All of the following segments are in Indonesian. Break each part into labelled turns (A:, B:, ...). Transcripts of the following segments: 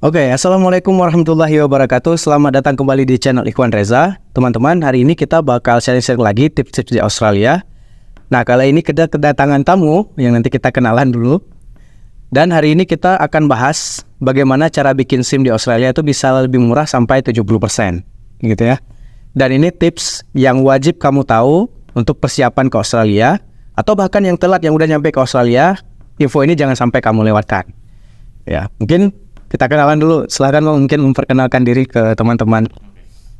A: Oke, Assalamualaikum warahmatullahi wabarakatuh. Selamat datang kembali di channel Ikhwan Reza. Teman-teman, hari ini kita bakal sharing-sharing lagi tips-tips di Australia. Nah, kali ini kita kedatangan tamu yang nanti kita kenalan dulu. Dan hari ini kita akan bahas bagaimana cara bikin SIM di Australia itu bisa lebih murah sampai 70%, gitu ya. Dan ini tips yang wajib kamu tahu untuk persiapan ke Australia, atau bahkan yang telat yang udah nyampe ke Australia. Info ini jangan sampai kamu lewatkan. Ya, mungkin kita kenalan dulu. Silakan lo mungkin memperkenalkan diri ke teman-teman.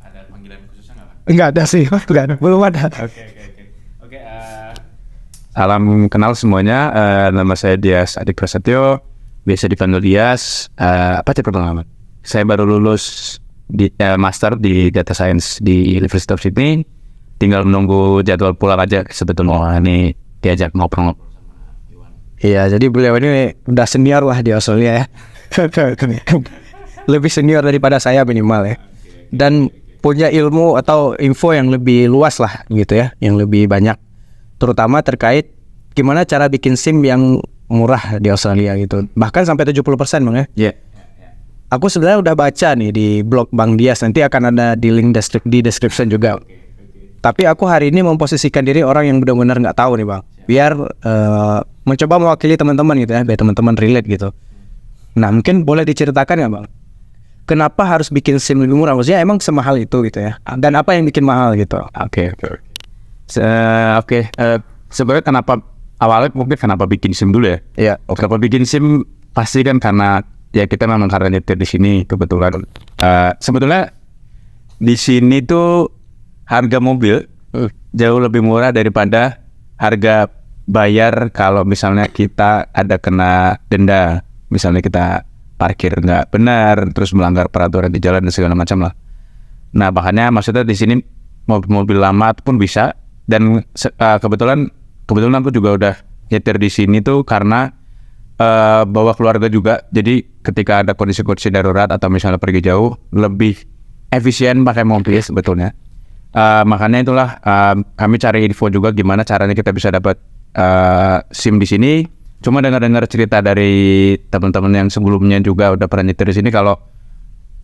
B: Ada panggilan khususnya nggak, Pak?
A: Enggak ada sih, belum ada.
B: Oke. Salam kenal semuanya. Nama saya Dias Adik Prasetyo, biasa dipanggil Dias. Apa tipe pengalaman? Saya baru lulus di master di Data Science di University of Sydney. Tinggal menunggu jadwal pulang aja sebetulnya. Ini diajak ngobrol-ngobrol sama Iwan.
A: Iya, jadi beliau ini udah senior lah di Australia ya. Lebih senior daripada saya minimal ya. Dan punya ilmu atau info yang lebih luas lah gitu ya, yang lebih banyak. Terutama terkait gimana cara bikin SIM yang murah di Australia gitu. Bahkan sampai 70% Bang ya.
B: Iya.
A: Aku sebenarnya udah baca nih di blog Bang Dias, nanti akan ada di link di description juga. Tapi aku hari ini memposisikan diri orang yang benar-benar nggak tahu nih Bang. Biar mencoba mewakili teman-teman gitu ya, biar teman-teman relate gitu. Nah, mungkin boleh diceritakan ya Bang, kenapa harus bikin SIM lebih murah? Maksudnya emang semahal itu gitu ya? Dan apa yang bikin mahal gitu?
B: Oke. Sebenarnya awalnya mungkin kenapa bikin SIM dulu ya?
A: Iya.
B: Kenapa bikin SIM pasti kan karena ya kita memang karena nyetir di sini kebetulan. Sebetulnya di sini tuh harga mobil jauh lebih murah daripada harga bayar kalau misalnya kita ada kena denda. Misalnya kita parkir nggak benar, terus melanggar peraturan di jalan dan segala macam lah. Nah, makanya maksudnya di sini mobil lama pun bisa. Dan kebetulan aku juga udah nyetir di sini tuh karena bawa keluarga juga. Jadi ketika ada kondisi-kondisi darurat atau misalnya pergi jauh, lebih efisien pakai mobil sebetulnya. Makanya itulah kami cari info juga gimana caranya kita bisa dapat SIM di sini. Cuma dengar cerita dari teman-teman yang sebelumnya juga udah pernah nyetir di sini kalau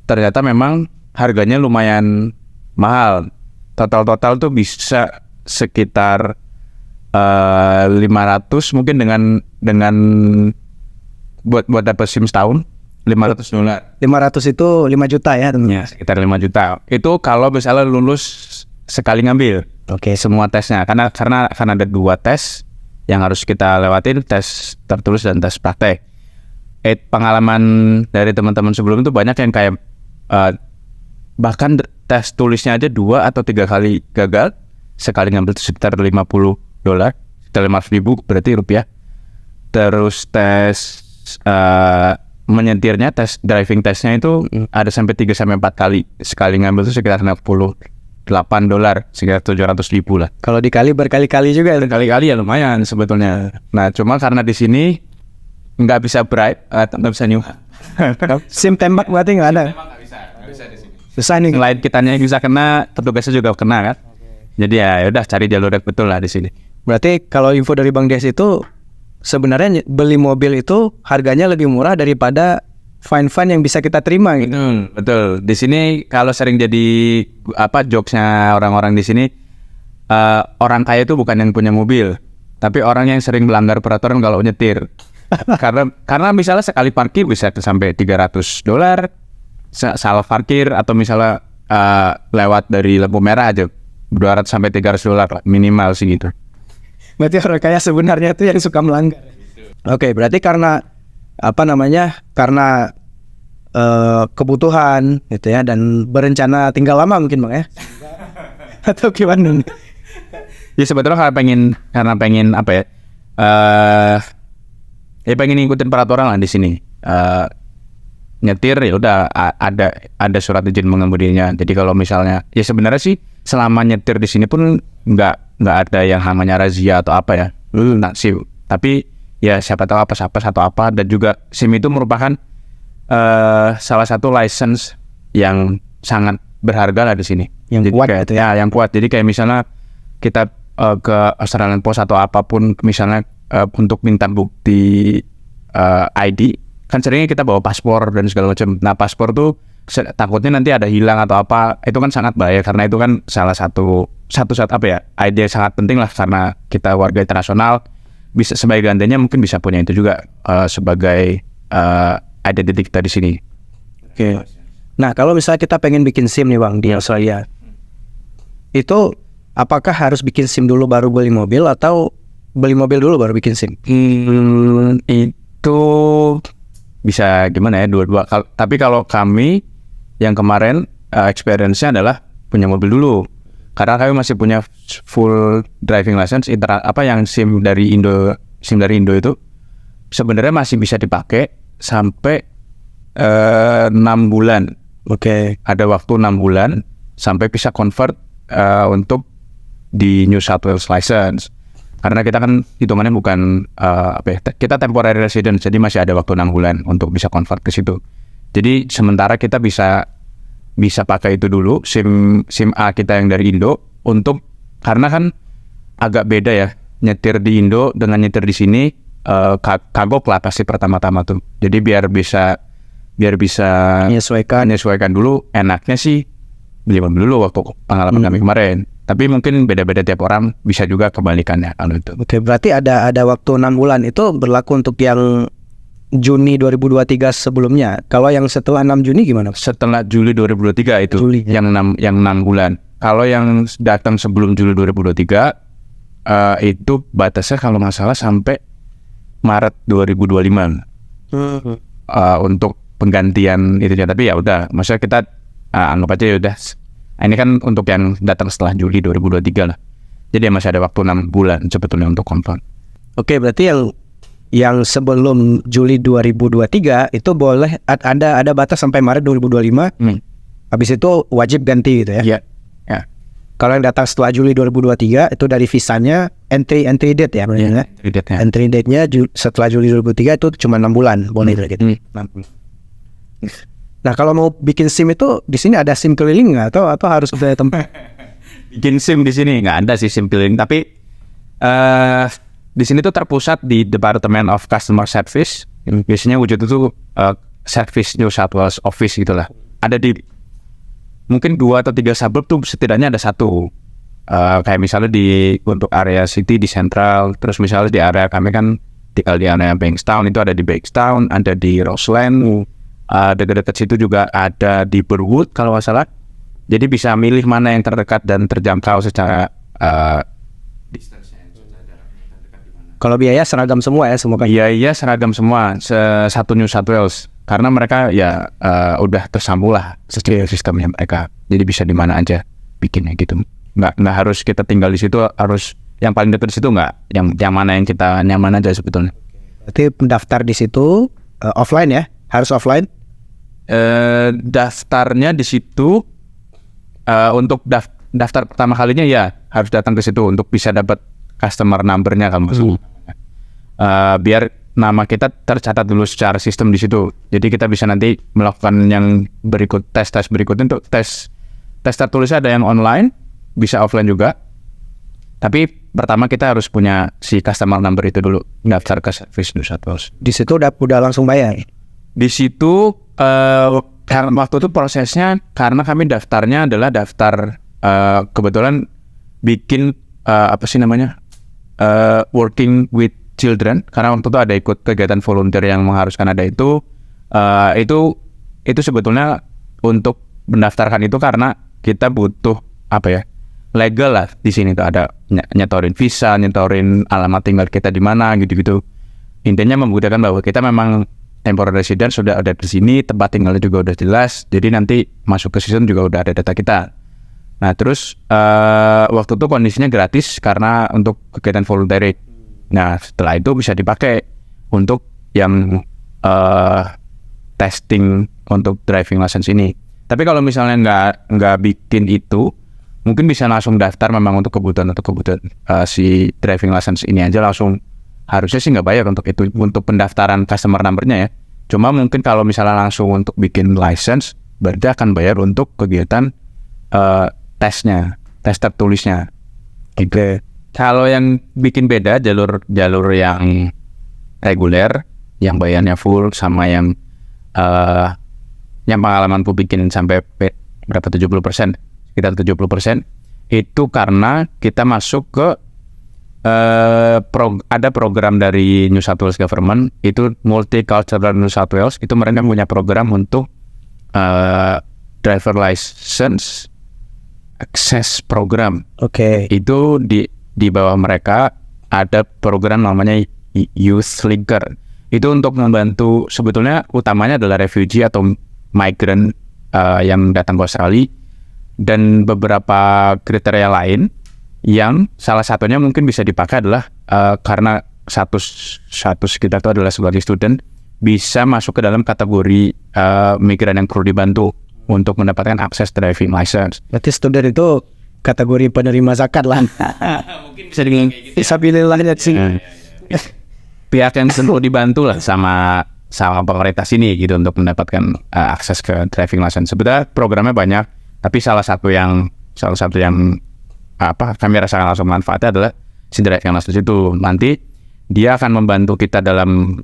B: ternyata memang harganya lumayan mahal. Total tuh bisa sekitar 500 mungkin dengan buat dapat SIM setahun $500.
A: 500 itu 5 juta ya teman-teman?
B: Ya, sekitar 5 juta. Itu kalau misalnya lulus sekali ngambil.
A: Oke,
B: Semua tesnya karena ada 2 tes yang harus kita lewatin, tes tertulis dan tes praktek. Pengalaman dari teman-teman sebelum itu banyak yang kayak bahkan tes tulisnya aja 2 atau 3 kali gagal, sekali ngambil itu sekitar $50, sekitar 500.000 berarti rupiah. Terus tes menyetirnya, tes driving testnya itu ada sampai 3-4 kali, sekali ngambil itu sekitar $68, sekitar 700.000 lah.
A: kalau dikali berkali-kali juga ya?
B: Kali-kali ya lumayan sebetulnya. Nah, cuma karena di sini nggak bisa bribe, nggak bisa new.
A: SIM tembak berarti nggak ada?
B: Memang nggak bisa di sini.
A: Susah nih.
B: Selain kitanya yang bisa kena, petugasnya juga kena kan. Jadi ya udah cari jalur yang betul lah di sini.
A: Berarti kalau info dari Bang Dias itu sebenarnya beli mobil itu harganya lebih murah daripada fine yang bisa kita terima gitu.
B: Betul. Di sini kalau sering jadi jokesnya orang-orang di sini, orang kaya itu bukan yang punya mobil, tapi orang yang sering melanggar peraturan kalau nyetir. karena misalnya sekali parkir bisa sampai $300, salah parkir atau misalnya lewat dari lampu merah aja $200 sampai $300 lah, minimal sih gitu.
A: Berarti orang kaya sebenarnya itu yang suka melanggar. Oke, berarti karena karena kebutuhan gitu ya, dan berencana tinggal lama mungkin Bang ya? Atau gimana?
B: Ya sebetulnya karena pengen apa ya? Pengen ngikutin peraturan lah di sini. Nyetir ya udah ada surat izin mengemudinya. Jadi kalau misalnya ya sebenarnya sih selama nyetir di sini pun nggak ada yang namanya razia atau apa ya. Sih. Tapi ya siapa tahu atau apa, dan juga SIM itu merupakan salah satu license yang sangat berharga lah di sini.
A: Yang
B: jadi
A: kuat
B: kayak,
A: gitu ya?
B: Yang kuat. Jadi kayak misalnya kita ke Australian Post atau apapun misalnya untuk minta bukti ID, kan seringnya kita bawa paspor dan segala macam. Nah paspor tuh takutnya nanti ada hilang atau apa, itu kan sangat bahaya karena itu kan salah satu apa ya, ide sangat penting lah karena kita warga internasional. Bisa sebagai gantinya mungkin bisa punya itu juga sebagai identity kita di sini.
A: Oke. Nah, kalau misalnya kita pengen bikin SIM nih Bang di Australia, itu apakah harus bikin SIM dulu baru beli mobil atau beli mobil dulu baru bikin SIM?
B: Itu bisa gimana ya, dua-dua. Tapi kalau kami yang kemarin experience-nya adalah punya mobil dulu. Karena kami masih punya full driving license, yang SIM dari Indo itu sebenarnya masih bisa dipakai sampai 6 bulan.
A: Oke.
B: Ada waktu 6 bulan sampai bisa convert untuk di New South Wales license. Karena kita kan hitungannya bukan kita temporary resident, jadi masih ada waktu 6 bulan untuk bisa convert ke situ. Jadi sementara kita bisa pakai itu dulu SIM A kita yang dari Indo karena kan agak beda ya nyetir di Indo dengan nyetir di sini, kagok lah pasti pertama-tama tuh. Jadi biar bisa menyesuaikan dulu, enaknya sih beli mobil dulu waktu pengalaman kami kemarin. Tapi mungkin beda-beda tiap orang, bisa juga kebalikannya kalau itu.
A: Oke, berarti ada waktu 6 bulan itu berlaku untuk yang Juni 2023 sebelumnya. Kalau yang setelah 6 Juni gimana?
B: Setelah Juli 2023 itu
A: Juli, ya?
B: yang 6 bulan. Kalau yang datang sebelum Juli 2023 itu batasnya kalau nggak salah sampai Maret 2025 untuk penggantian itu ya. Tapi ya udah, maksudnya kita anggap aja ya udah. Ini kan untuk yang datang setelah Juli 2023 lah. Jadi masih ada waktu 6 bulan sebetulnya untuk konfirm.
A: Oke, berarti yang sebelum Juli 2023 itu boleh ada batas sampai Maret 2025. Habis itu wajib ganti gitu ya.
B: Iya. Ya.
A: Kalau yang datang setelah Juli 2023 itu dari visanya entry date ya berarti.
B: Entry date-nya.
A: Entry date-nya setelah Juli 2023 itu cuma 6 bulan boleh gitu.
B: 6 bulan.
A: Nah, kalau mau bikin SIM itu di sini ada SIM keliling nggak atau harus ke tempat?
B: Bikin SIM di sini nggak ada sih SIM keliling, tapi di sini tuh terpusat di Department of Customer Service. Biasanya wujud itu Service New South Wales Office gitulah. Ada di mungkin 2 atau 3 suburb tuh setidaknya ada satu. Kayak misalnya untuk area city di Central, terus misalnya di area kami kan tinggal di area Bankstown, itu ada di Bankstown, ada di Roseland. Dekat-dekat situ juga ada di Burwood kalau nggak salah. Jadi bisa milih mana yang terdekat dan terjangkau secara distance-nya, jaraknya terdekat di mana.
A: Kalau biaya seragam semua ya semua kan?
B: Iya seragam semua, satu New South Wales. Karena mereka ya udah tersambung lah secara sistemnya mereka. Jadi bisa di mana aja bikinnya gitu. Nggak harus kita tinggal di situ, harus yang paling dekat di situ nggak. Yang mana yang kita nyaman aja sebetulnya.
A: Berarti pendaftar di situ offline ya? Harus offline?
B: Daftarnya di situ untuk daftar pertama kalinya ya harus datang ke situ untuk bisa dapat customer number-nya kalau maksudnya. Biar nama kita tercatat dulu secara sistem di situ. Jadi kita bisa nanti melakukan yang tes berikutnya. Untuk tes tertulisnya ada yang online, bisa offline juga. Tapi pertama kita harus punya si customer number itu dulu, daftar ke Service New South Wales.
A: Di situ udah langsung bayar?
B: Di situ waktu itu prosesnya karena kami daftarnya adalah daftar kebetulan bikin working with children, karena waktu itu ada ikut kegiatan volunteer yang mengharuskan ada itu sebetulnya untuk mendaftarkan itu karena kita butuh legal lah di sini tuh, ada nyetorin visa, nyetorin alamat tinggal kita di mana gitu-gitu. Intinya membuktikan bahwa kita memang temporary resident, sudah ada di sini, tempat tinggalnya juga udah jelas, jadi nanti masuk ke sistem juga udah ada data kita. Nah terus waktu itu kondisinya gratis karena untuk kegiatan voluntary. Nah setelah itu bisa dipakai untuk yang testing untuk driving license ini. Tapi kalau misalnya nggak bikin itu, mungkin bisa langsung daftar memang untuk kebutuhan si driving license ini aja langsung. Harusnya sih nggak bayar untuk itu, untuk pendaftaran customer number-nya ya. Cuma mungkin kalau misalnya langsung untuk bikin license, berarti akan bayar untuk kegiatan tes tertulisnya. Gitu. Kalau yang bikin beda jalur yang reguler yang bayarnya full sama yang pengalamanku bikin sampai berapa 70%, sekitar 70%, itu karena kita masuk ke ada program dari New South Wales Government, itu Multicultural New South Wales, itu mereka punya program untuk driver license access program. Itu di bawah mereka ada program namanya Youth Linker. Itu untuk membantu, sebetulnya utamanya adalah refugee atau migrant yang datang ke Australia, dan beberapa kriteria lain yang salah satunya mungkin bisa dipakai adalah karena status kita itu adalah sebagai student, bisa masuk ke dalam kategori migran yang perlu dibantu untuk mendapatkan akses driving license.
A: Berarti student itu kategori penerima zakat lah.
B: Mungkin bisa dengan
A: Fisabilillah sih.
B: Pihak yang perlu dibantu lah sama pemerintah sini gitu untuk mendapatkan akses ke driving license. Sebenarnya programnya banyak, tapi salah satu yang kami rasakan langsung manfaatnya adalah si driving license itu. Nanti dia akan membantu kita dalam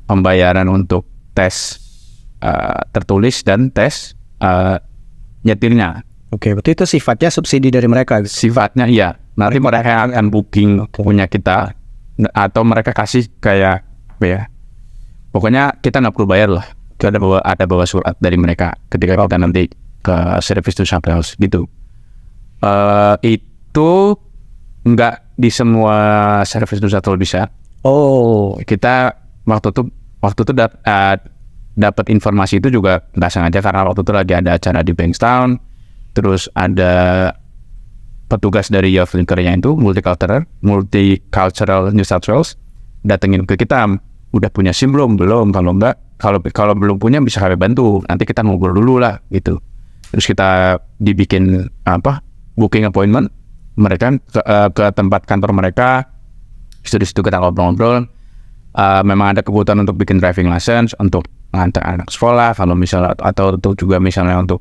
B: pembayaran untuk tes tertulis dan tes nyetirnya.
A: Berarti itu sifatnya subsidi dari mereka.
B: Sifatnya iya. Nanti mereka akan booking punya kita, atau mereka kasih kayak apa ya? Pokoknya kita nggak perlu bayar lah. Kita ada bawa surat dari mereka ketika kita nanti ke service to South gitu. Itu nggak di semua service to South bisa. Kita waktu itu dapat informasi itu juga nggak sengaja, karena waktu itu lagi ada acara di Bankstown, terus ada petugas dari Youth Linker-nya itu Multicultural New South Wales datengin ke kita, udah punya SIM belum? Kalau belum punya bisa kami bantu, nanti kita ngobrol dulu lah gitu. Terus kita dibikin booking appointment, mereka ke tempat kantor mereka, di situ kita ngobrol-ngobrol. Memang ada kebutuhan untuk bikin driving license untuk ngantar anak sekolah, kalau misalnya, atau juga misalnya untuk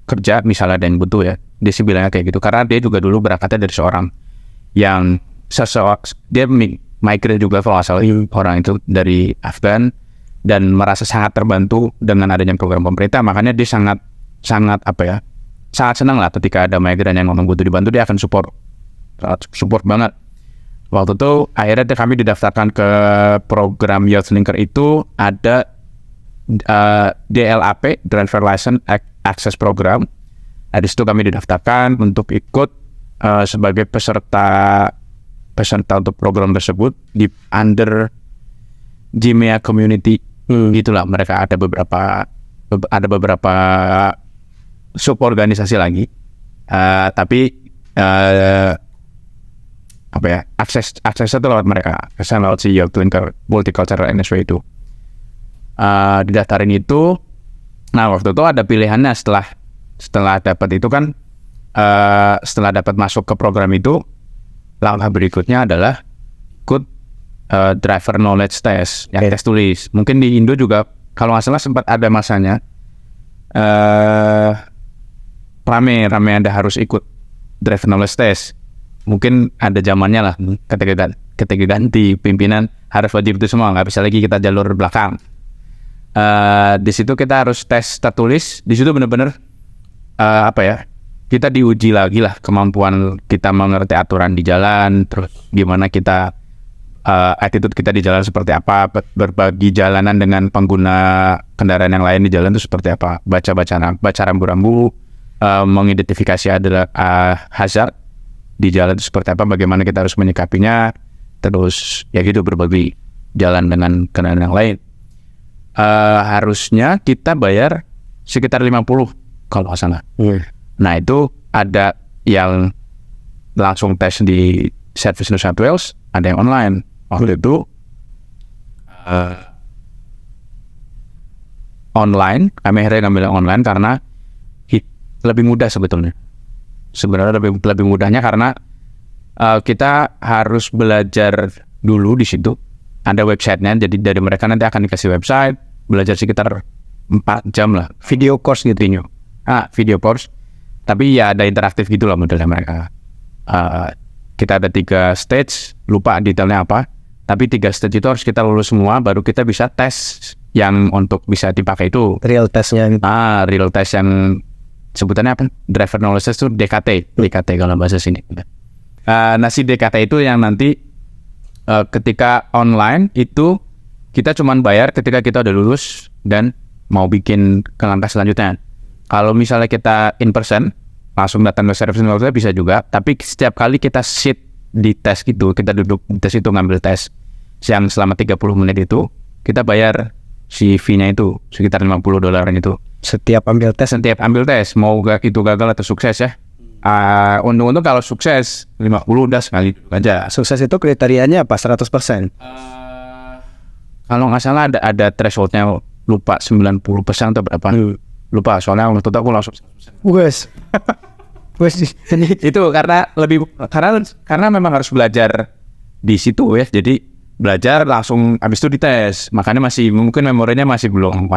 B: kerja, misalnya ada yang butuh ya. Dia sih bilangnya kayak gitu, karena dia juga dulu berangkatnya dari seorang yang dia migrant juga kalau nggak salah, orang itu dari Afgan, dan merasa sangat terbantu dengan adanya program pemerintah. Makanya dia sangat senang lah ketika ada migran yang memang butuh dibantu, dia akan support banget. Waktu itu akhirnya kami didaftarkan ke program Youth Linker, itu ada DLAP, Driver License Access Program. Di situ kami didaftarkan untuk ikut sebagai peserta untuk program tersebut di under Jimea Community. Gitulah, mereka ada beberapa sub organisasi lagi, tapi aksesnya itu lewat mereka, aksesnya lewat si Youth Linker Multicultural NSW itu. Didaftarin itu, nah waktu itu ada pilihannya setelah dapat itu kan, setelah dapat masuk ke program itu, langkah berikutnya adalah ikut driver knowledge test, yang tes tulis. Mungkin di Indo juga kalau nggak salah sempat ada masanya rame Anda harus ikut driver knowledge test. Mungkin ada zamannya lah, ketika ganti pimpinan harus wajib itu semua, nggak bisa lagi kita jalur belakang. Di situ kita harus tes tertulis. Di situ benar-benar kita diuji lagi lah kemampuan kita mengerti aturan di jalan, terus gimana kita attitude kita di jalan seperti apa, berbagi jalanan dengan pengguna kendaraan yang lain di jalan itu seperti apa, baca rambu-rambu, mengidentifikasi adalah hazard di jalan itu seperti apa, bagaimana kita harus menyikapinya, terus ya gitu, berbagi jalan dengan kendaraan yang lain. Harusnya kita bayar sekitar 50 kalau nggak salah. Nah itu ada yang langsung tes di Service New South Wales, ada yang online. Waktu itu online, kami akhirnya ngambil online karena lebih mudah sebetulnya. Sebenarnya lebih mudahnya karena kita harus belajar dulu di situ. Ada websitenya, jadi dari mereka nanti akan dikasih website, belajar sekitar 4 jam lah.
A: Video course gitu.
B: Video course. Tapi ya ada interaktif gitu lah modelnya mereka. Kita ada 3 stage, lupa detailnya apa. Tapi 3 stage itu harus kita lulus semua, baru kita bisa tes yang untuk bisa dipakai itu.
A: Real testnya gitu.
B: Real test yang sebutannya apa? Driver knowledge test itu DKT kalau bahasa sini. Nah si DKT itu yang nanti ketika online itu kita cuman bayar ketika kita udah lulus dan mau bikin ke langkah selanjutnya. Kalau misalnya kita in person, langsung datang ke service center bisa juga. Tapi setiap kali kita sit di tes gitu, kita duduk di tes itu ngambil tes yang selama 30 menit itu, kita bayar si fee-nya itu sekitar $50 itu.
A: Setiap ambil tes.
B: Setiap ambil tes, mau itu gagal atau sukses ya. Untung-untung kalau sukses 50 udah sekali aja.
A: Sukses itu kriterianya apa? 100%?
B: Kalau nggak salah ada thresholdnya, lupa 90% atau berapa. Lupa, soalnya waktu itu aku langsung
A: Wes.
B: itu karena memang harus belajar di situ ya. Jadi belajar langsung habis itu dites. Makanya mungkin memorinya masih belum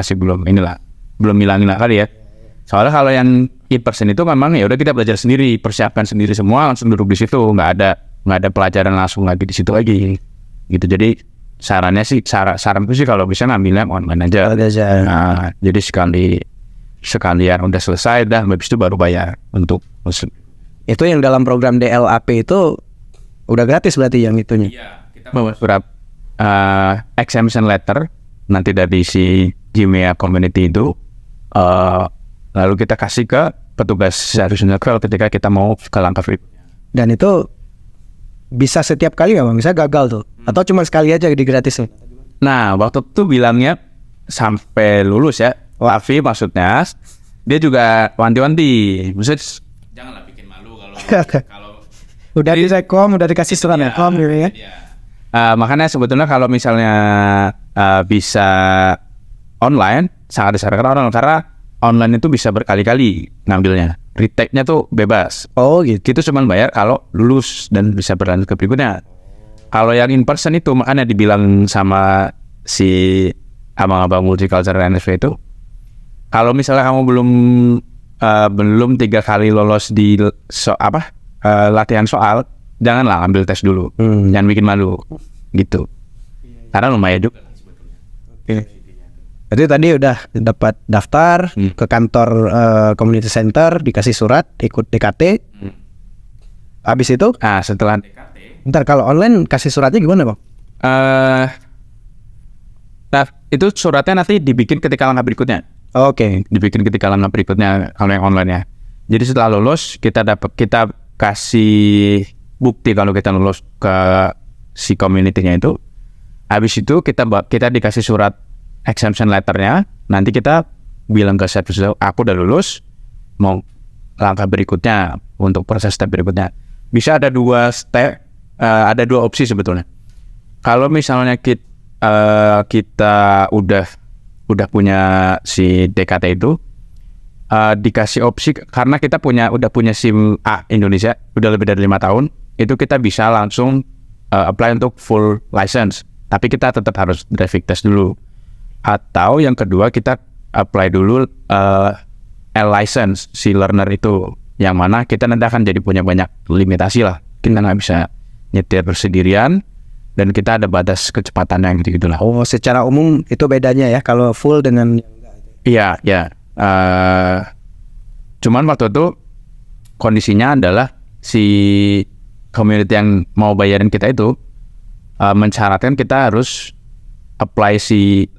B: hilang kali ya. Soalnya kalau yang in person itu memang ya udah kita belajar sendiri, persiapkan sendiri semua, langsung duduk di situ, nggak ada pelajaran langsung lagi di situ lagi. Gitu. Jadi saranku sih kalau bisa ngambilnya online aja. Nah, jadi sekalian udah selesai dah, habis itu baru bayar untuk masuk.
A: Itu yang dalam program DLAP itu udah gratis berarti yang itunya.
B: Iya, kita bawa surat exemption letter nanti dari si Jimea community itu, lalu kita kasih ke petugas service center ketika kita mau ke langkah berikutnya.
A: Dan itu bisa setiap kali nggak Bang? Bisa gagal tuh? Atau cuma sekali aja digratisin?
B: Nah, waktu itu bilangnya sampai lulus ya. Tapi maksudnya dia juga wanti-wanti. Maksudnya janganlah bikin malu kalau
A: udah di rekom, udah dikasih surat rekom gitu ya.
B: Makanya sebetulnya kalau misalnya bisa online, sangat disarankan online karena online itu bisa berkali-kali ngambilnya. Retake-nya tuh bebas.
A: Oh gitu.
B: Itu cuma bayar kalau lulus dan bisa berlanjut ke berikutnya. Kalau yang in person itu makanya dibilang sama si abang-abang multicultural NSW itu, kalau misalnya kamu belum 3 kali lolos di latihan soal, janganlah ambil tes dulu. Jangan bikin malu gitu. Karena lumayan juga.
A: Jadi tadi udah dapat daftar ke kantor community center, dikasih surat, ikut DKT. Habis itu?
B: Setelah DKT.
A: Bentar, kalau online kasih suratnya gimana Bang?
B: Nah, itu suratnya nanti dibikin ketika langkah berikutnya.
A: Oke.
B: Dibikin ketika langkah berikutnya kalau yang online ya. Jadi setelah lulus kita kasih bukti kalau kita lulus ke si community-nya itu. Habis itu kita dikasih surat exemption letternya, nanti kita bilang ke service, aku udah lulus, mau langkah berikutnya untuk proses step berikutnya. Bisa ada 2 step, ada 2 opsi sebetulnya. Kalau misalnya kita udah punya si DKT itu, dikasih opsi karena kita udah punya SIM A Indonesia, udah lebih dari 5 tahun, itu kita bisa langsung apply untuk full license. Tapi kita tetap harus driving test dulu. Atau yang kedua kita apply dulu L license si learner itu, yang mana kita nanti akan jadi punya banyak limitasi lah. Kita nggak bisa nyetir sendirian dan kita ada batas kecepatannya gitu lah.
A: Oh, secara umum itu bedanya ya kalau full dengan.
B: Iya. Cuman waktu itu kondisinya adalah si community yang mau bayarin kita itu mensyaratkan kita harus apply si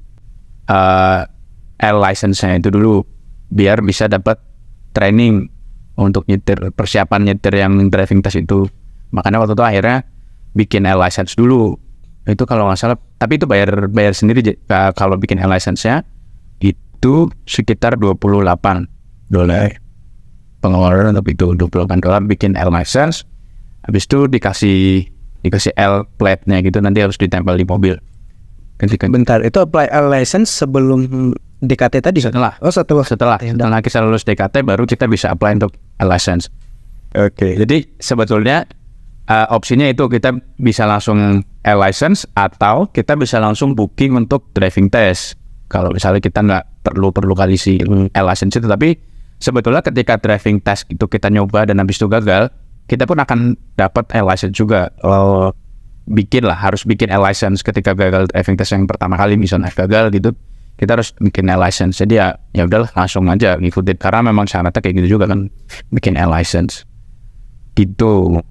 B: L license-nya itu dulu biar bisa dapat training untuk persiapan nyetir yang driving test itu. Makanya waktu itu akhirnya bikin L license dulu. Itu kalau nggak salah, tapi itu bayar sendiri. Kalau bikin L license-nya itu sekitar $28 pengeluaran untuk itu, $28 bikin L license. Habis itu dikasih L plate-nya gitu, nanti harus ditempel di mobil.
A: Bentar, itu apply L license sebelum DKT tadi?
B: Setelah
A: Setelah
B: kita lulus DKT baru kita bisa apply untuk L license.
A: Oke.
B: Jadi sebetulnya opsinya itu kita bisa langsung L license atau kita bisa langsung booking untuk driving test. Kalau misalnya kita nggak perlu kali si L license itu, tapi sebetulnya ketika driving test itu kita nyoba dan habis itu gagal, kita pun akan dapat L license juga. harus bikin license ketika gagal driving test yang pertama kali, misalnya gagal gitu, kita harus bikin license. Jadi ya udahlah langsung aja ngikutin, karena memang syaratnya kayak gitu juga kan, bikin license gitu.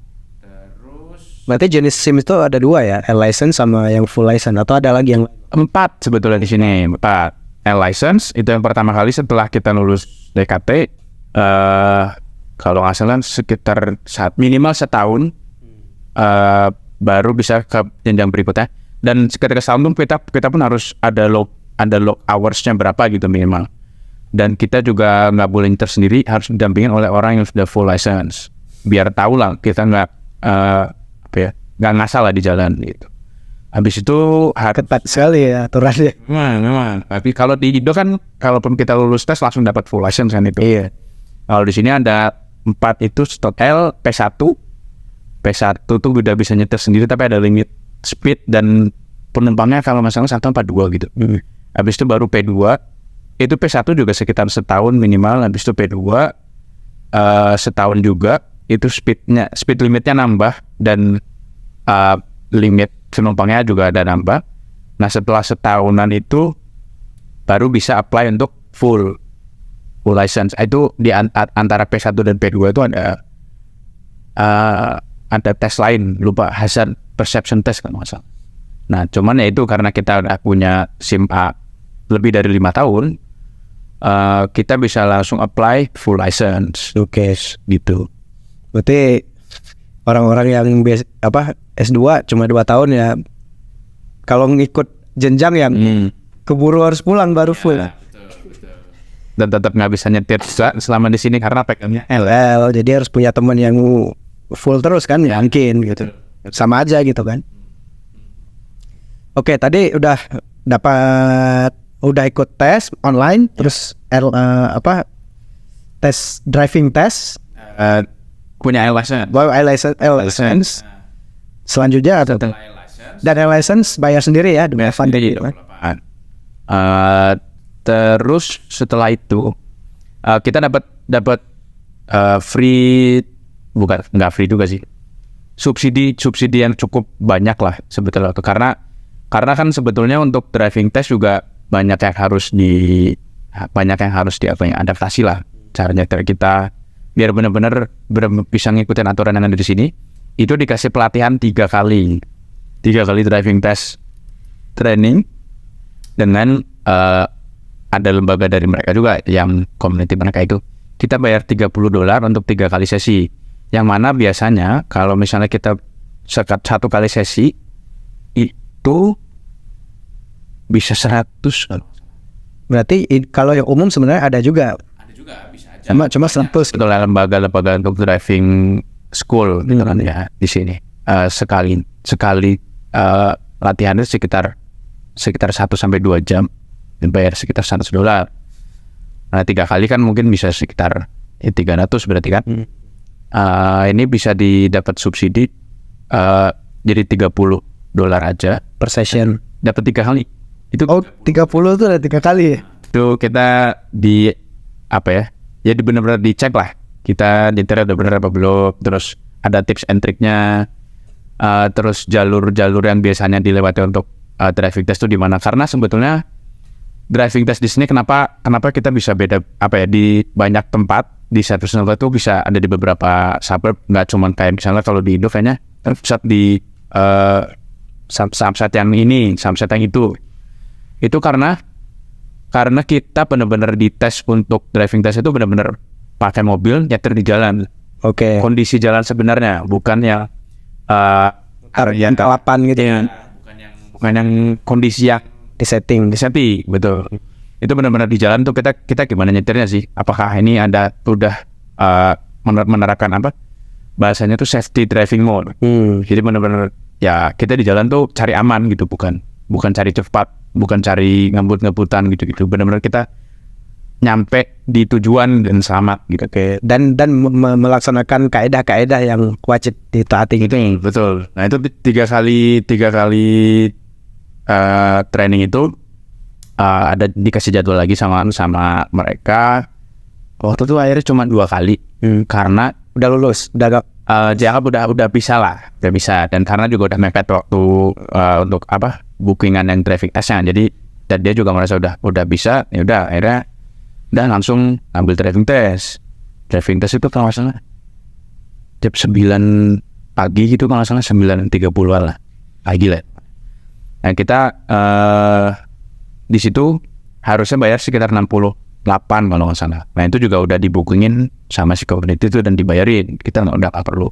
A: Berarti jenis SIM itu ada 2 ya, license sama yang full license, atau ada lagi yang
B: 4 sebetulnya di sini. 4 license itu yang pertama kali setelah kita lulus DKT, kalau nggak salah sekitar minimal setahun, baru bisa ke jenjang berikutnya. Dan ketika setahun pun kita pun harus ada log hoursnya berapa gitu minimal. Dan kita juga nggak boleh nyetir sendiri, harus didampingin oleh orang yang sudah full license, biar tahu lah kita nggak nggak ngasal lah di jalan gitu. Habis itu
A: ketat sekali ya aturannya.
B: Memang. Tapi kalau di Indo kan, kalaupun kita lulus tes langsung dapat full license kan itu.
A: Iya.
B: Kalau di sini ada 4 itu L, P1 tuh udah bisa nyetir sendiri, tapi ada limit speed dan penumpangnya kalau masalah 142 gitu. Habis itu baru P2, itu P1 juga sekitar setahun minimal. Habis itu P2 setahun juga, itu speed limitnya nambah, dan limit penumpangnya juga ada nambah. Nah setelah setahunan itu baru bisa apply untuk full license. Itu di antara P1 dan P2 itu ada tes lain, lupa, hazard perception test kan masalah. Nah cuman ya itu karena kita udah punya SIM A lebih dari 5 tahun, kita bisa langsung apply full license.
A: Oke.
B: Gitu.
A: Berarti orang-orang yang S2 cuma 2 tahun ya, kalau ngikut jenjang yang keburu harus pulang baru full.
B: Betul. Dan tetap nggak bisa nyetir juga selama di sini karena pegangnya
A: LL, jadi harus punya teman yang full terus kan, yakin gitu. Sama aja gitu kan. Oke, tadi udah ikut tes online, terus tes driving test,
B: punya license.
A: license. Selanjutnya ada dan license bayar sendiri ya, demi funding gitu kan.
B: Terus setelah itu kita dapat free, bukan nggak free juga sih, subsidi yang cukup banyak lah sebetulnya itu, karena kan sebetulnya untuk driving test juga banyak yang harus adaptasi lah cara nyetir kita biar benar-benar bisa ngikutin aturan yang ada di sini. Itu dikasih pelatihan 3 kali driving test training dengan ada lembaga dari mereka juga yang community mereka. Itu kita bayar $30 untuk 3 kali sesi, yang mana biasanya kalau misalnya kita satu kali sesi itu bisa 100.
A: Berarti kalau yang umum sebenarnya ada juga
B: bisa aja.
A: Cuma 100.
B: Betul, lembaga untuk driving school gitu kan ya di sini. Sekali latihannya sekitar 1-2 jam dan bayar sekitar $100. Nah 3 kali kan mungkin bisa sekitar 300 berarti kan. Ini bisa didapat subsidi jadi $30 aja
A: per session.
B: Dapat 3 kali. Itu
A: 30 tuh ada 3 kali ya?
B: Itu kita jadi benar-benar dicek lah, kita nyetir ada benar apa belum, terus ada tips and triknya, terus jalur yang biasanya dilewati untuk driving test itu di mana. Karena sebetulnya driving test di sini kenapa kita bisa beda di banyak tempat di service center itu, bisa ada di beberapa suburb, nggak cuma kayak misalnya kalau di Indo kayaknya pusat di Samsat yang ini, Samsat yang itu karena kita benar-benar dites untuk driving test itu benar-benar pakai mobil nyetir di jalan.
A: Oke.
B: Kondisi jalan sebenarnya, bukan yang
A: kalapan gitu ya.
B: Bukan yang kondisi yang
A: disetting,
B: betul. Itu benar-benar di jalan tuh kita gimana nyetirnya sih? Apakah ini udah menerapkan bahasanya tuh safety driving mode. Jadi benar-benar ya kita di jalan tuh cari aman gitu, bukan cari cepat, bukan cari ngebut-ngebutan gitu. Benar-benar kita nyampe di tujuan dan selamat gitu.
A: Oke. Dan melaksanakan kaedah-kaedah yang wajib ditaati gitu.
B: Betul. Nah itu 3 kali training itu ada dikasih jadwal lagi sama mereka. Waktu itu akhirnya cuma 2 kali karena
A: udah lulus,
B: dianggap udah bisa lah, udah bisa. Dan karena juga udah mepet waktu untuk bookingan yang driving testnya, jadi dan dia juga merasa udah bisa, ya udah akhirnya udah langsung ambil driving test. Driving test itu kalau nggak salah jam 9 pagi gitu, kalau nggak salah 9:30 lah pagi lah. Nah kita di situ harusnya bayar sekitar 68 kalau nggak salah. Nah itu juga udah dibookingin sama si community itu dan dibayarin. Kita nggak perlu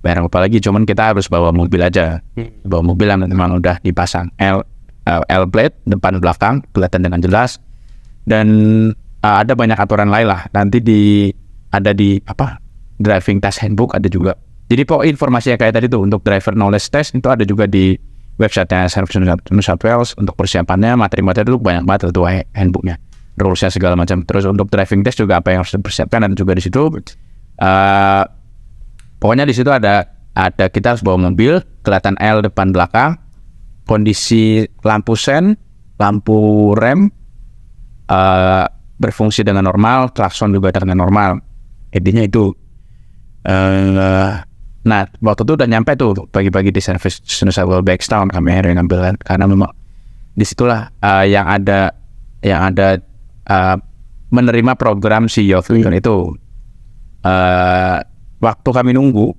B: bayar apa lagi, cuman kita harus bawa mobil aja. Bawa mobil yang memang udah dipasang L plate depan belakang kelihatan dengan jelas. Dan ada banyak aturan lain lah. Nanti ada di driving test handbook ada juga. Jadi pokoknya informasinya kayak tadi tuh untuk driver knowledge test itu ada juga di websitenya Service New South Wales. Untuk persiapannya materi-materi itu banyak banget tuh handbooknya, rulesnya segala macam. Terus untuk driving test juga apa yang harus dipersiapkan ada juga di situ. Pokoknya di situ ada kita harus bawa mobil, kelihatan L depan belakang, kondisi lampu sen, lampu rem berfungsi dengan normal, klakson juga dengan normal. Intinya itu. Nah waktu itu udah nyampe tuh pagi-pagi di Service New South Wales Bankstown, kami akhirnya ngambil karena memang disitulah yang ada menerima program si Youth Leader itu. Waktu kami nunggu,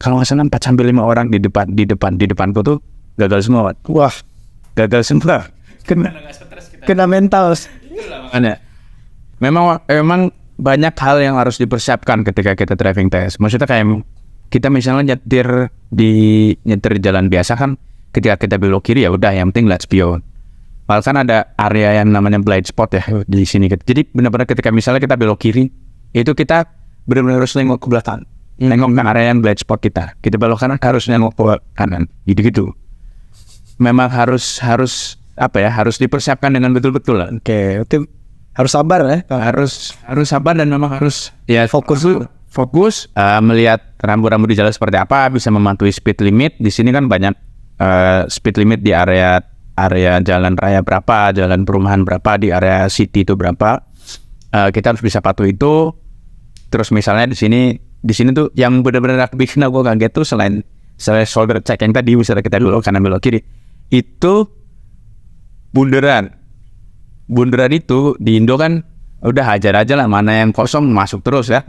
B: kalau nggak salah 4-5 orang di depanku tuh gagal semua.
A: Wah,
B: Gagal semua.
A: kena mental.
B: Makanya memang banyak hal yang harus dipersiapkan ketika kita driving test. Maksudnya kayak kita misalnya nyetir di jalan biasa kan, ketika kita belok kiri ya udah yang penting lihat spion. Padahal kan ada area yang namanya blind spot ya di sini. Jadi benar-benar ketika misalnya kita belok kiri, itu kita benar-benar harus nengok ke belakang, nengok ke area yang blind spot kita. Kita belok kanan harus nengok ke kanan, gitu-gitu. Memang harus dipersiapkan dengan betul-betul lah.
A: Oke, itu harus sabar ya.
B: Harus sabar dan memang harus ya fokus melihat rambu-rambu di jalan seperti apa, bisa mematuhi speed limit. Di sini kan banyak speed limit di area jalan raya berapa, jalan perumahan berapa, di area city itu berapa. Kita harus bisa patuhi itu. Terus misalnya di sini tuh yang benar-benar bikin aku kaget tuh selain shoulder check yang tadi, misalnya kita belok kanan belok kiri, itu bundaran itu di Indo kan udah hajar aja lah, mana yang kosong masuk terus ya.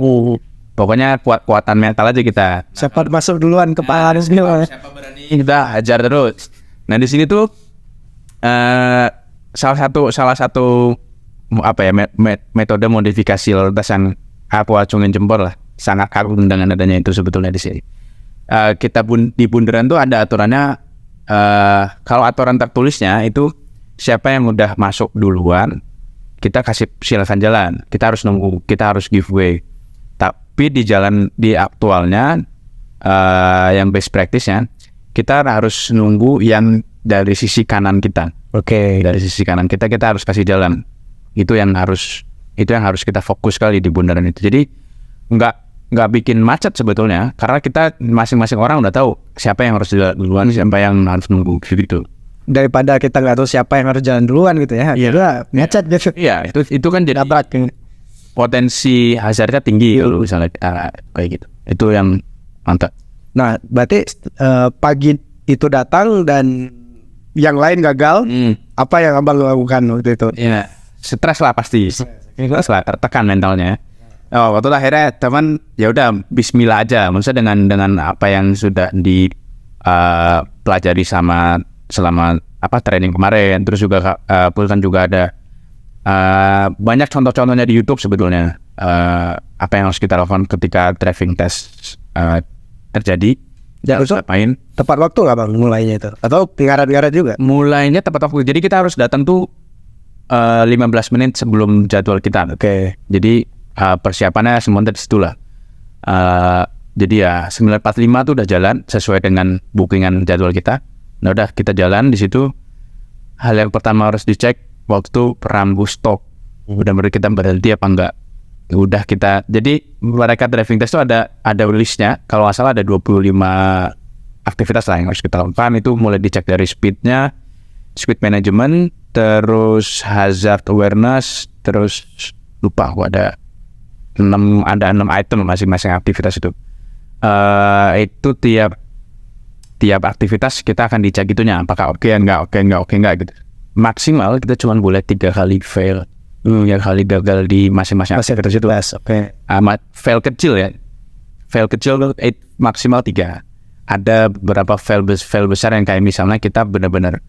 B: Pokoknya kuatan mental aja kita.
A: Siapa masuk duluan ke Pak Haris nih?
B: Siapa berani kita hajar terus. Nah di sini tuh salah satu metode modifikasi lalu lintas yang aku acungin jempol lah. Sangat kagum dengan adanya itu sebetulnya di sini. Kita di bundaran tuh ada aturannya. Kalau aturan tertulisnya itu siapa yang udah masuk duluan kita kasih silakan jalan, kita harus nunggu, kita harus give way. Tapi di aktualnya yang best practice-nya kita harus nunggu yang dari sisi kanan kita.
A: Oke.
B: Dari sisi kanan kita harus kasih jalan. Itu yang harus kita fokus kali di bundaran itu. Jadi nggak bikin macet sebetulnya, karena kita masing-masing orang udah tahu siapa yang harus jalan duluan, siapa yang harus nunggu gitu.
A: Daripada kita nggak tahu siapa yang harus jalan duluan gitu ya. Iya. Macet gitu.
B: Iya, itu kan jadi potensi hazardnya tinggi kalau misalnya kayak gitu. Itu yang mantap.
A: Nah, berarti pagi itu datang dan yang lain gagal. Apa yang abang lakukan waktu itu?
B: Iya, stres lah pasti. Stres lah, tertekan mentalnya. Waktu itu akhirnya teman ya udah Bismillah aja. Maksudnya dengan apa yang sudah dipelajari selama training kemarin. Terus juga Pulkan juga ada banyak contoh-contohnya di YouTube sebetulnya. Apa yang harus kita lakukan ketika driving test terjadi.
A: Ya,
B: ngapain?
A: Tepat waktu nggak bang mulainya itu? Atau ngaret-ngaret juga?
B: Mulainya tepat waktu. Jadi kita harus datang tuh 15 menit sebelum jadwal kita.
A: Oke.
B: Jadi persiapannya semuanya di situ lah. Jadi ya 9.45 tuh udah jalan sesuai dengan bookingan jadwal kita. Nah udah kita jalan di situ. Hal yang pertama harus dicek waktu rambu stop. Udah kita berhenti apa enggak. Udah kita. Jadi mereka driving test itu ada listnya. Kalau nggak salah ada 25 aktivitas lah yang harus kita lakukan. Itu mulai dicek dari speednya, speed management, terus hazard awareness, terus lupa aku ada 6 item masing-masing aktivitas itu. itu tiap aktivitas kita akan dicek gitunya, apakah oke enggak gitu. Maksimal kita cuma boleh 3 kali fail, 3 kali gagal di masing-masing aktivitas itu.
A: Oke.
B: Fail kecil ya, fail kecil tuh maksimal 3. Ada beberapa fail besar yang kayak misalnya kita benar-benar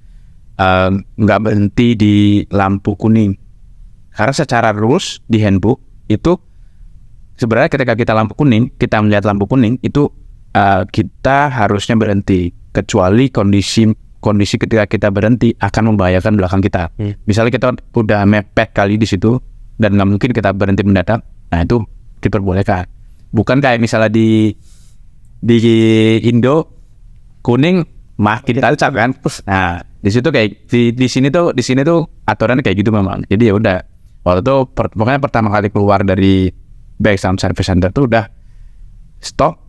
B: nggak berhenti di lampu kuning, karena secara rules di handbook itu sebenarnya ketika kita melihat lampu kuning itu kita harusnya berhenti, kecuali kondisi ketika kita berhenti akan membahayakan belakang kita. Misalnya kita udah mepet kali di situ dan nggak mungkin kita berhenti mendadak, nah itu diperbolehkan. Bukan kayak misalnya di Indo kuning makin tancap kan. Nah di situ kayak di sini tuh aturannya kayak gitu memang. Jadi ya udah, waktu itu pokoknya pertama kali keluar dari Background Service Center tuh udah stop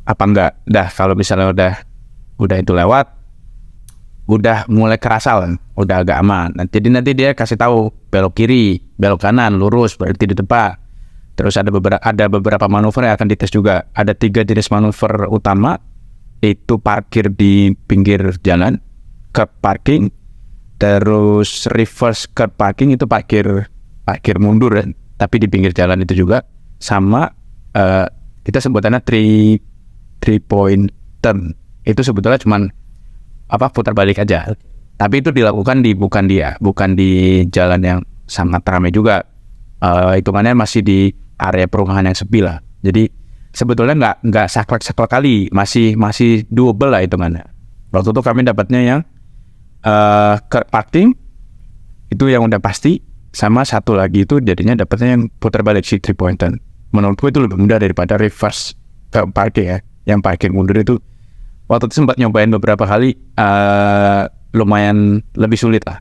B: apa enggak. Dah kalau misalnya udah itu lewat, udah mulai kerasa lah, udah agak aman. Nanti dia kasih tahu belok kiri, belok kanan, lurus, berhenti di depan. Terus ada beberapa manuver yang akan dites juga. Ada 3 jenis manuver utama, itu parkir di pinggir jalan, curb parking, terus reverse curb parking itu parkir mundur ya, tapi di pinggir jalan itu juga, sama kita sebutannya 3 point turn. Itu sebetulnya cuman putar balik aja. Tapi itu dilakukan bukan di jalan yang sangat ramai juga. Hitungannya masih di area perumahan yang sepi lah. Jadi sebetulnya nggak saklek kali, masih doable lah hitungannya. Waktu itu kami dapatnya yang curb parking itu yang udah pasti, sama satu lagi itu jadinya dapatnya yang putar balik si 3 point turn. Menurutku itu lebih mudah daripada reverse parking ya. Yang parkir mundur itu waktu itu sempat nyobain beberapa kali, lumayan lebih sulit lah,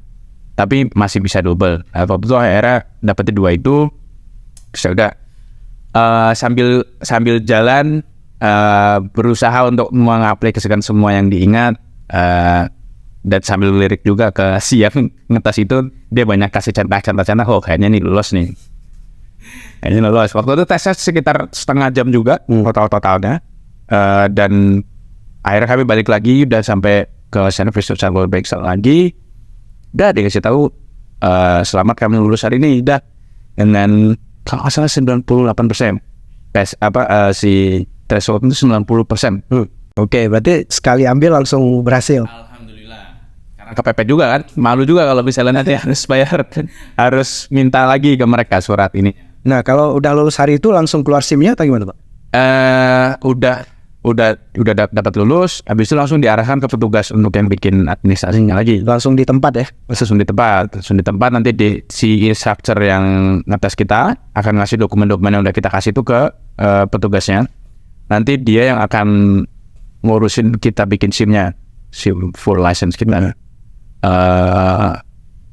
B: tapi masih bisa double. Waktu itu akhirnya dapetin 2 itu. Terus udah sambil jalan berusaha untuk mengaplikasikan semua yang diingat, dan sambil lirik juga ke si yang ngetes itu, dia banyak kasih contoh-contoh, oh kayaknya nih lolos. Waktu itu tesnya sekitar setengah jam juga totalnya. Dan akhirnya kami balik lagi, udah sampai ke service Charles Bexel lagi, udah dikasih tahu selamat kami lulus hari ini, udah dengan kalau nggak salah 98%. Si threshold itu 90%.
A: Oke, berarti sekali ambil langsung berhasil.
B: Alhamdulillah. Karena kepepet juga kan, malu juga kalau misalnya nanti harus bayar, harus minta lagi ke mereka surat ini.
A: Nah, kalau udah lulus hari itu langsung keluar SIM-nya atau gimana, Pak?
B: Udah dapat lulus, habis itu langsung diarahkan ke petugas untuk yang bikin administrasinya lagi.
A: Langsung di tempat ya?
B: Langsung di tempat nanti si instructor yang ngetes kita akan ngasih dokumen-dokumen yang udah kita kasih itu ke petugasnya. Nanti dia yang akan ngurusin kita bikin SIM-nya, SIM full license kita.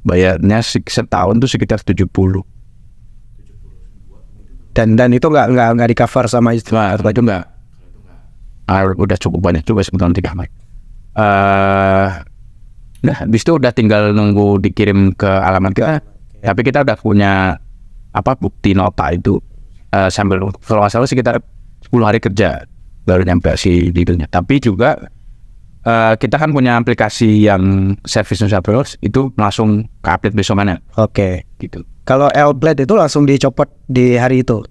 B: Bayarnya setahun tuh sekitar 70.
A: Dan itu nggak di cover sama itu?
B: Nah, itu nggak. Udah cukup banyak juga sebetulnya 3 mic. Nah, habis itu udah tinggal nunggu dikirim ke alamat kita. Tapi kita udah punya bukti nota itu, sambil kalau nggak salah sekitar 10 hari kerja baru nyampe si detailnya. Tapi juga kita kan punya aplikasi yang Service Nusa Plus, itu langsung ke update besokannya.
A: Oke.
B: Gitu.
A: Kalau L-Blade itu langsung dicopot di hari itu?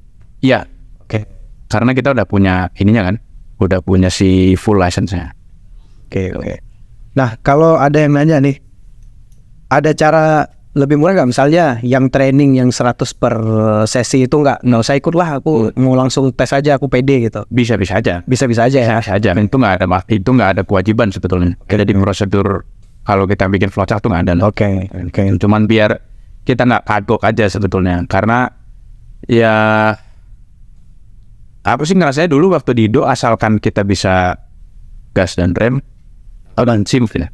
B: Iya.
A: Oke.
B: Karena kita udah punya ininya kan, udah punya si full license-nya.
A: Oke. Nah, kalau ada yang nanya nih, ada cara lebih murah nggak? Misalnya yang training yang 100 per sesi itu nggak usah ikut lah, aku mau langsung tes aja, aku pede gitu.
B: Bisa aja.
A: Bisa aja ya?
B: Bisa aja. Itu nggak ada kewajiban sebetulnya. Kita di prosedur kalau kita bikin flowchart tuh nggak ada.
A: Oke.
B: Cuman biar kita nggak kagok aja sebetulnya. Karena ya aku sih ngerasanya dulu waktu di Indo, asalkan kita bisa gas dan rem dan SIM ya.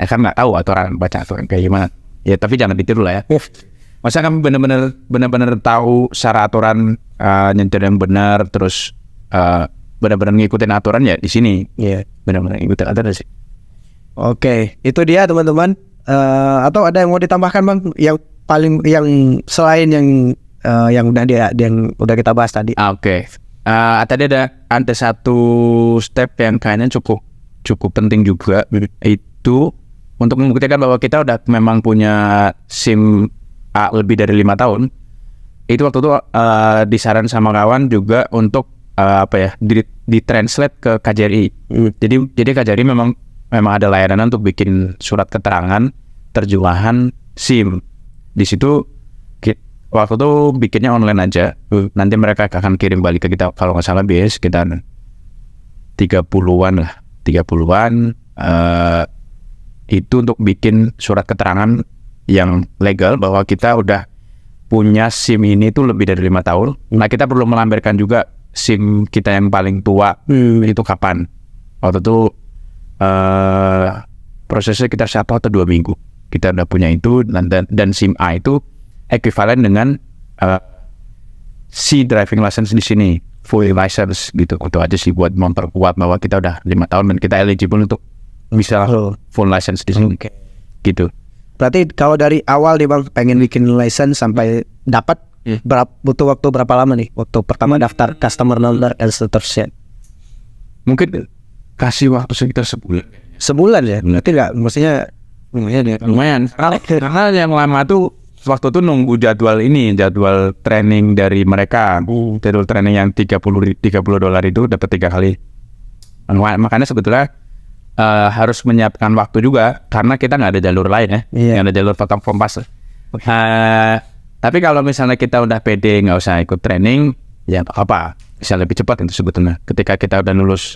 B: Kan nggak tahu aturan, baca aturan kayak gimana. Ya tapi jangan ditiru lah ya. Masa kami benar-benar tahu secara aturan nyetir yang benar, terus benar-benar ngikutin aturan ya di sini.
A: Iya.
B: Benar-benar ngikutin aturan sih.
A: Oke, itu dia teman-teman. Atau ada yang mau ditambahkan Bang? Yang selain yang udah kita bahas tadi.
B: Oke. Tadi ada satu step yang kayaknya cukup penting juga, itu untuk membuktikan bahwa kita udah memang punya SIM A lebih dari 5 tahun. Itu waktu itu disaran sama kawan juga untuk ditranslate ke KJRI. Jadi KJRI memang ada layanan untuk bikin surat keterangan terjemahan SIM. Di situ waktu itu bikinnya online aja. Nanti mereka akan kirim balik ke kita, kalau nggak salah biaya sekitar 30-an lah. 30-an itu untuk bikin surat keterangan yang legal bahwa kita udah punya SIM ini tuh lebih dari 5 tahun. Nah, kita perlu melampirkan juga SIM kita yang paling tua itu kapan. Waktu itu prosesnya kita 1 atau 2 minggu kita udah punya itu, dan SIM A itu ekuivalen dengan C driving license di sini, full license gitu. Untuk aja sih buat memperkuat bahwa kita udah 5 tahun dan kita eligible untuk bisa full license di sini. Gitu.
A: Berarti kalau dari awal nih Bang pengen bikin license sampai dapat butuh waktu berapa lama nih? Waktu pertama daftar customer number dan seterusnya.
B: Mungkin kasih waktu sekitar sebulan.
A: Sebulan ya? Berarti nggak, maksudnya
B: lumayan. Karena yang lama tuh waktu itu nunggu jadwal training dari mereka. Jadwal training yang $30 itu dapat 3 kali. Makanya sebetulnya harus menyiapkan waktu juga, karena kita nggak ada jalur lain ya. Nggak ada jalur potong kompas. Tapi kalau misalnya kita udah pede nggak usah ikut training, ya apa bisa lebih cepat itu sebetulnya. Ketika kita udah lulus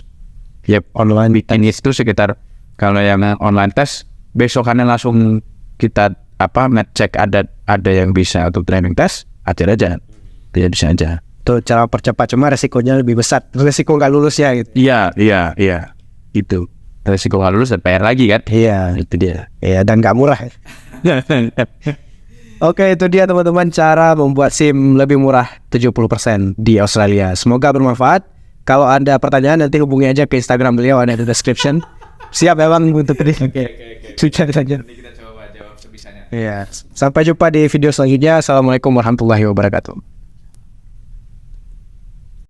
B: ya online bikin itu sekitar, kalau yang online tes besokannya langsung kita ngecek ada yang bisa untuk training tes, ajar aja, tidak bisa aja.
A: Itu cara percepat, cuma resikonya lebih besar. Resiko nggak lulus ya gitu.
B: Iya, itu resiko nggak lulus dan PR lagi kan.
A: Iya,
B: itu dia.
A: Iya, dan nggak murah. Oke, itu dia teman-teman cara membuat SIM lebih murah 70% di Australia. Semoga bermanfaat. Kalau ada pertanyaan nanti hubungi aja ke Instagram beliau, ada di description. Siap ya Bang untuk ini. Oke. Sudah saja.
B: Nanti kita coba jawab sebisanya.
A: Iya. Sampai jumpa di video selanjutnya. Assalamualaikum warahmatullahi wabarakatuh.